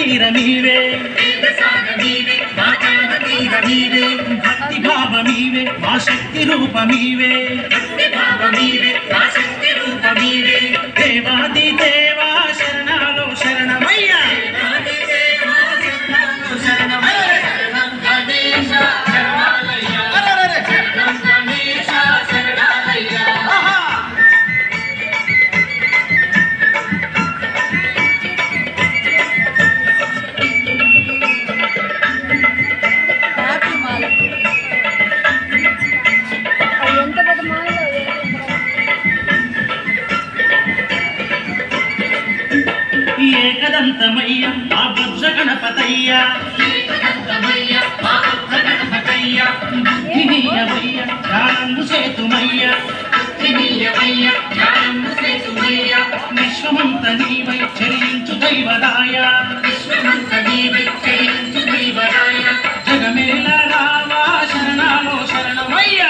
తీర నీవే భక్తి భావమీవే మా శక్తి రూపమీవే దేవాది దేవా శరణాలో శరణమయ్యా ఏకదంతమయ్య ఆ వజ్ర గణపతయ్య బుద్ధినీయమయ్య జ్ఞానము సేతుమయ్య విశ్వమంత నీవై చరించు దైవదాయ జగమేల రావా శరణాలో శరణమయ్య